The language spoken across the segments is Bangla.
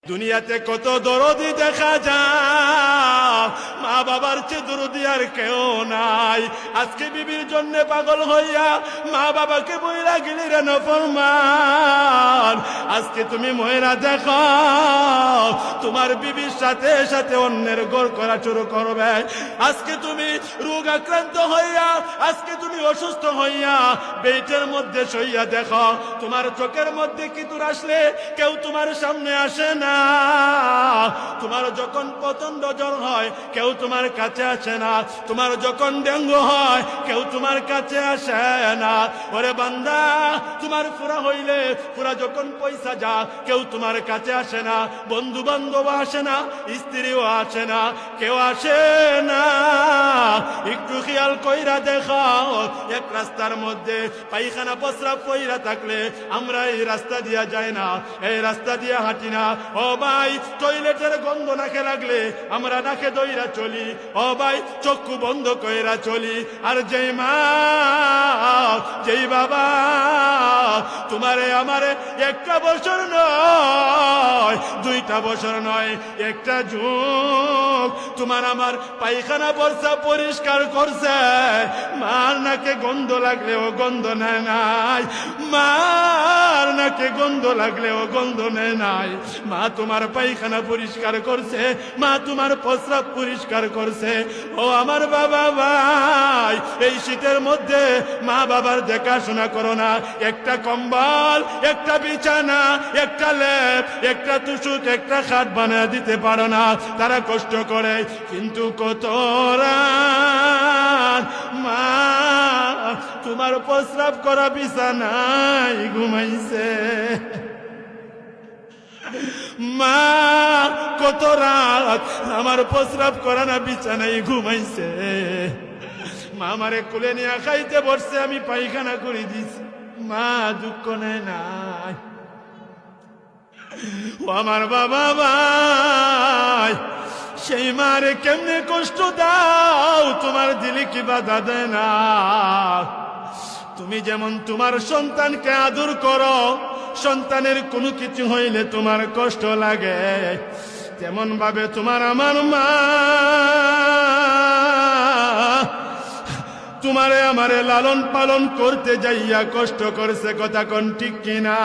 দুনিয়াতে কত দরদি দেখা যায়, মা বাবার চেয়ে দরদি আর কেউ নাই। আজকে বিবির জন্য পাগল হইয়া মা বাবাকে বইরা গেলি রে নাফরমান। আজকে তুমি ময়রা দেখো, তোমার বিবির সাথে সাথে অন্যের ঘর করা শুরু করবে। আজকে তুমি রোগ আক্রান্ত হইয়া, আজকে তুমি অসুস্থ হইয়া বেটের মধ্যে শইয়া দেখো, তোমার চোখের মধ্যে কি তোর আসলে কেউ তোমার সামনে আসে না। তোমার যখন প্রচন্ড জ্বর হয় কেউ তোমার কাছে আসে না, তোমার যখন ডেঙ্গু হয় কেউ তোমার কাছে আসে না। ওরে বান্দা, তোমার পুরা হইলে পুরা যখন পয়সা যা কেউ তোমার কাছে আসে না, বন্ধু বান্ধব আসে না, স্ত্রীও আসে না, কেউ আসে না। একটু খেয়াল কইরা দেখাও, এক রাস্তার মধ্যে পায়খানা প্রস্রাব কইরা থাকলে আমরা এই রাস্তা দিয়া যাই না, এই রাস্তা দিয়া হাঁটি না। ও ভাই, টয়লেটের গন্ধ নাকে লাগলে আমরা নাকে দইরা চলি। ও ভাই, চক্ষু বন্ধ কইরা চলি। আর যেই মা যেই বাবা তোমারে আমারে একটা বছর নয়, 2টা বছর নয়, একটা যুগ তোমার আমার পায়খানা প্রস্রাব পরিষ্কার করছে, মার নাকে গন্ধ লাগলেও গন্ধ নেয় নাই, মার নাকে গন্ধ লাগলেও গন্ধ নেয় নাই। মা তোমার পায়খানা পরিষ্কার করছে, মা তোমার প্রস্রাব পরিষ্কার করছে। ও আমার বাবা ভাই, এই শীতের মধ্যে মা বাবার দেখাশোনা করো না। একটা কম্বল, একটা বিছানা, একটা লেপ, একটা তুষুক, একটা খাট বানিয়ে দিতে পারো না। তারা কষ্ট করে, কিন্তু কত রাত মা তোমার প্রস্রাব করা বিছানায় ঘুমাইছে। মা কত রাত আমার প্রস্রাব করা না বিছানায় ঘুমাইছে। মা আমারে কুলে নিয়ে খাইতে বসছে, আমি পায়খানা করে দিছি, মা দুঃখ নেয় নাই। ও আমার বাবা ভাই, সেই মারে কেমনে কষ্ট দাও, তোমার দিলে কি বাধা দেয় না? তুমি যেমন তোমার সন্তানকে আদর করো, সন্তানের কোনো কিছু হইলে তোমার কষ্ট লাগে, তেমন ভাবে তোমার আমার মা তোমারে আমারে লালন পালন করতে যাইয়া কষ্ট করছে। কথা কোন ঠিক কিনা?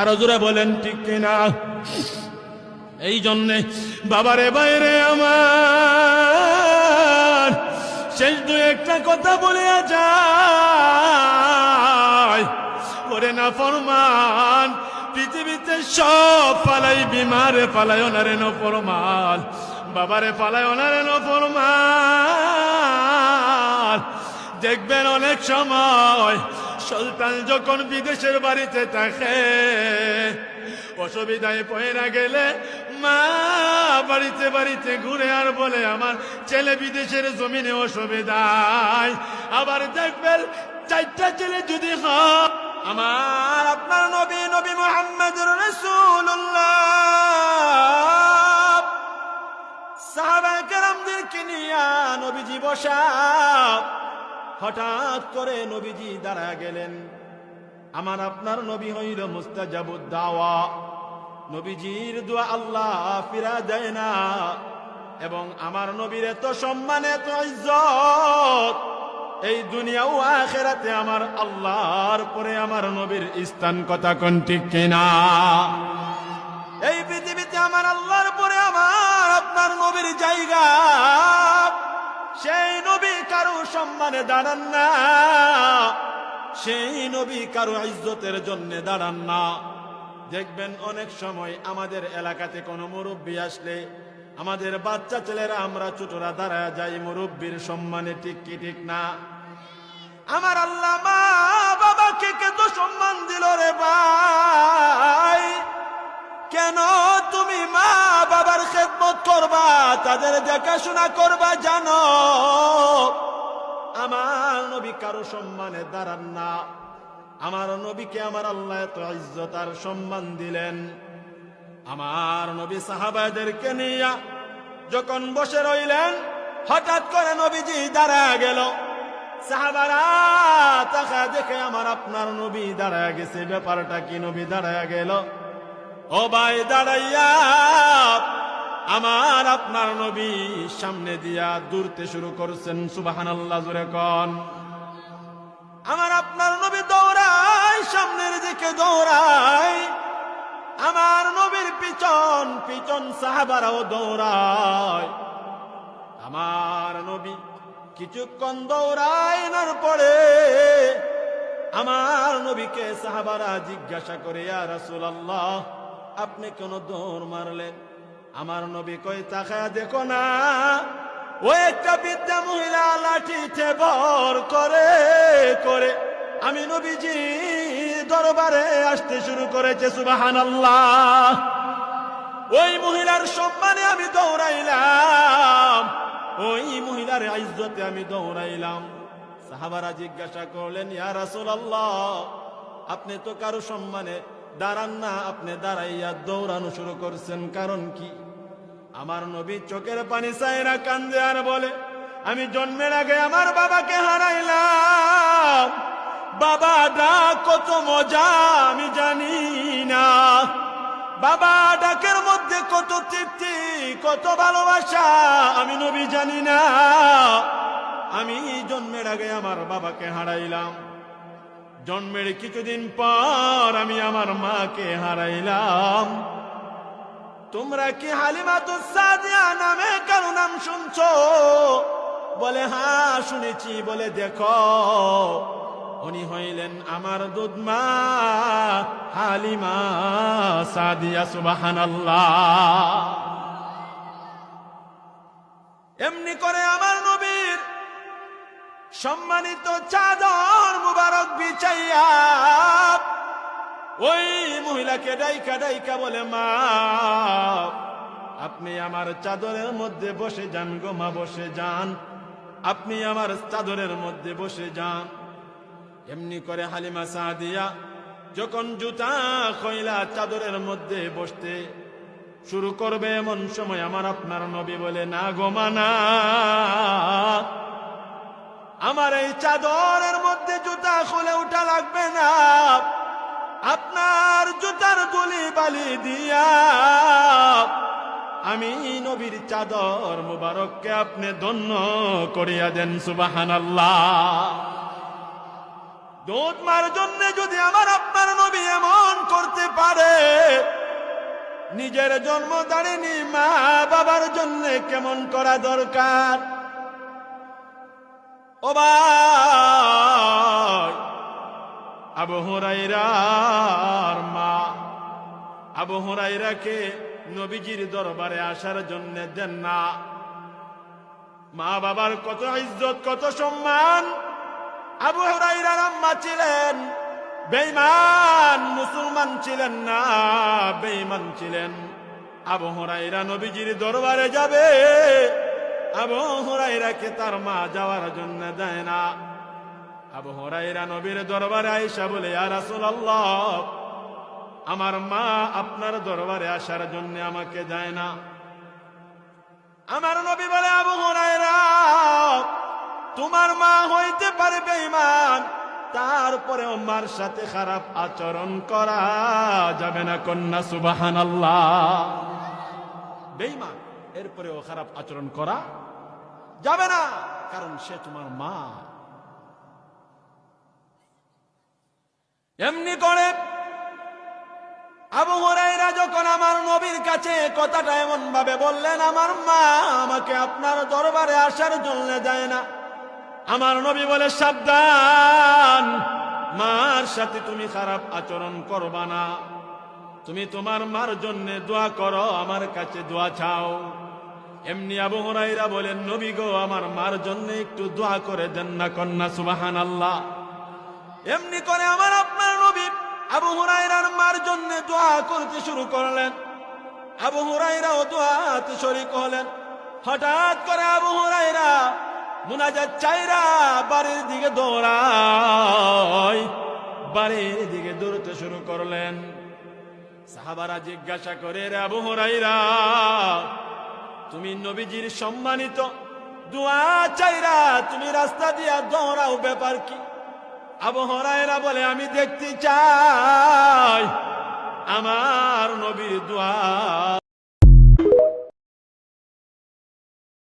আরো জোরে বলেন ঠিক কিনা? এই জন্যে বাবারে বাইরে আমার শেষ 2-1টা কথা বলে যায়। ওরে না ফরমান, পৃথিবীতে সব পালাই, বিমারে পালায় ওনারে ন ফরমান, বাবারে পালায় ওনারে ন ফরমান। দেখবেন অনেক সময় সুলতান যখন বিদেশের বাড়িতে থাকে, অসুবিধায় পয়রা গেলে মা বাড়িতে বাড়িতে ঘুরে আর বলে আমার ছেলে বিদেশের জমিনে অসুবিধায়। আবার দেখবেন 4টা ছেলে যদি হয়, আমার আপনার নবী নবী মুহাম্মদুর রাসূলুল্লাহ সাহাবায়ে কেরামদেরকে নিয়ে নবীজি বসা, হঠাৎ করে নবীজি দাঁড়া গেলেন। আমার আপনার নবী হইল মুস্তাজাবুদ দাওয়া, নবীজির দোয়া আল্লাহ ফিরা দেয় না। এবং আমার নবীর এত সম্মান, এত ইজ্জত, এই দুনিয়া ও আখিরাতে আমার আল্লাহর পরে আমার নবীর স্থান। কথা কোন ঠিক কিনা? এই পৃথিবীতে আমার আল্লাহর পরে আমার আপনার নবীর জায়গা। সেই নবী কারো সম্মানে দাঁড়ান না, সেই নবী কারো ইজ্জতের জন্য দাঁড়ান না। দেখবেন অনেক সময় আমাদের এলাকাতে কোনো মুরব্বী আসলে আমাদের বাচ্চা ছেলেরা, আমরা ছোটরা দাঁড়ায় যাই মুরব্বীর সম্মানে। ঠিক কি ঠিক না? আমার আল্লাহ মা বাবাকে কত সম্মান দিল রে ভাই। কেন তুমি মা বাবার খেদমত করবা, তাদের দেখাশোনা করবা? জানো আমার নবী কারো সম্মানে দাঁড়ান না। আমার নবীকে আমার আল্লাহ এত ইজ্জত আর সম্মান দিলেন। আমার নবী সাহাবাদেরকে নিয়ে যখন বসে রইলেন, হঠাৎ করে নবীজি দাঁড়া গেল। সাহাবারা তাকা দেখে আমার আপনার নবী দাঁড়ায় গেছে। ব্যাপারটা কি? নবী দাঁড়ায় গেল। ও ভাই দাঁড়াইয়া আমার আপনার নবী সামনে দিয়া দৌড়তে শুরু করছেন। সুবহানাল্লাহ, জোরে কোন। আমার আপনার নবী দৌড়ায়, সামনের দিকে দৌড়ায়। আমার নবীর পিছন পিছন সাহাবারাও দৌড়ায়। আমার নবী কিছুক্ষণ দৌড়াইনার পরে আমার নবীকে সাহাবারা জিজ্ঞাসা করে, ইয়া রাসূলুল্লাহ, আপনি কেন দৌড় মারলেন? আমার নবী কয়, তাকায়া দেখো না, ও একটা বৃদ্ধা মহিলা লাঠিতে ভর করে করে আমি নবীজি দরবারে আসতে শুরু করেছে। সুবহানাল্লাহ। ওই মহিলার সম্মানে আমি দৌড়াইলাম, ওই মহিলার ইজ্জতে আমি দৌড়াইলাম। সাহাবারা জিজ্ঞাসা করলেন, ইয়া রাসূলুল্লাহ, আপনি তো কারো সম্মানে দাঁড়ান না, আপনি দাঁড়াইয়া দৌড়ানো শুরু করছেন, কারণ কি? আমার নবী চোখের পানি চাইরা কান্দে আর বলে, আমি জন্মের আগে আমার বাবাকে হারাইলাম। বাবা ডাক কত মজা আমি জানি না, বাবা ডাকের মধ্যে কত তৃপ্তি, কত ভালোবাসা আমি নবী জানি না। আমি জন্মের আগে আমার বাবাকে হারাইলাম, জন্মের কিছুদিন পর আমি আমার মাকে হারাইলাম। তোমরা কি হালিমাতুস সাদিয়া নামে কারো নাম শুনছো? বলে, হ্যাঁ শুনেছি। বলে, দেখো, উনি হইলেন আমার দুধমা হালিমা সাদিয়া। সুবহানাল্লাহ। এমনি করে আমার নবীর সম্মানিত চাদর মুবারক বিছাইয়া ওই মহিলাকে ডাইকা ডাইকা বলে, মা, আপনি আমার চাদরের মধ্যে বসে যান গো মা, বসে যান, আপনি আমার চাদরের মধ্যে বসে যান। এমনি করে হালিমা সাদিয়া যখন জুতা খইলা চাদরের মধ্যে বসতে শুরু করবে, এমন সময় আমার আপনার নবী বলে, না গো মা, না, আমার এই চাদরের মধ্যে জুতা খুলে উঠা লাগবে না, আপনার জুতার ধুলি বালি দিয়া আমি নবীর চাদর মুবারককে আপনি ধন্য করিয়া দেন। সুবহানাল্লাহ। দুধ মার জন্য যদি আমার আপনার নবী এমন করতে পারে, নিজের জন্ম দাঁড়িয়ে মা বাবার জন্য কেমন করা দরকার? ও ভাই, আবু হুরায়রার মা আবু হুরায়রাকে নবীজির দরবারে আসার জন্য দেন না। মা বাবার কত ইজ্জত, কত সম্মান। আবু হুরায়রার আম্মা ছিলেন বেঈমান, মুসলমান ছিলেন না, বেঈমান ছিলেন। আবু হুরায়রা নবীজির দরবারে যাবে, আবু হুরায়রাকে তার মা যাওয়ার জন্য দেয় না। আবু হুরায়রা নবীর দরবারে আয়েশা বলে, ইয়া রাসূলুল্লাহ, আমার মা আপনার দরবারে আসার জন্য আমাকে দেয় না। আমার নবী বলে, আবু হুরায়রা, তোমার মা হইতে পারে বেঈমান, তারপরেও মার সাথে খারাপ আচরণ করা যাবে না। কন্যা সুবহানাল্লাহ। বেঈমান, এরপরেও খারাপ আচরণ করা যাবে না, কারণ সে তোমার মা। এমনি করে আবু হুরায়রা যখন আমার নবীর কাছে কথাটা এমন ভাবে বললেন, আমার মা আমাকে আপনার দরবারে আসার জন্য দেয় না। আমার নবী বলে, সাবধান, মার সাথে তুমি খারাপ আচরণ করবা না, তুমি তোমার মার জন্য দোয়া করো, আমার কাছে দোয়া চাও। এমনি আবু হুরায়রা বলেন, নবী গো, আমার মার জন্য একটু দোয়া করে দেন না। কন্যা সুবহানাল্লাহ। এমনি করে আমার আপনার নবী আবু হুরায়রার মার জন্য দোয়া করতে শুরু করলেন। আবু হুরায়রাও দোয়াতে শরীক হলেন। হঠাৎ করে আবু হুরায়রা মুনাজাত চাইরা বাড়ির দিকে দৌড়ায়, বাড়ির দিকে দৌড়তে শুরু করলেন। সাহাবারা জিজ্ঞাসা করে, রে আবু হুরায়রা, তুমি নবীজির সম্মানিত দোয়া চাইরা তুমি রাস্তা দিয়া দৌড়াও, ব্যাপার কি? আবু হুরায়রা বলে, আমি দেখতে চাই আমার নবীর দোয়া।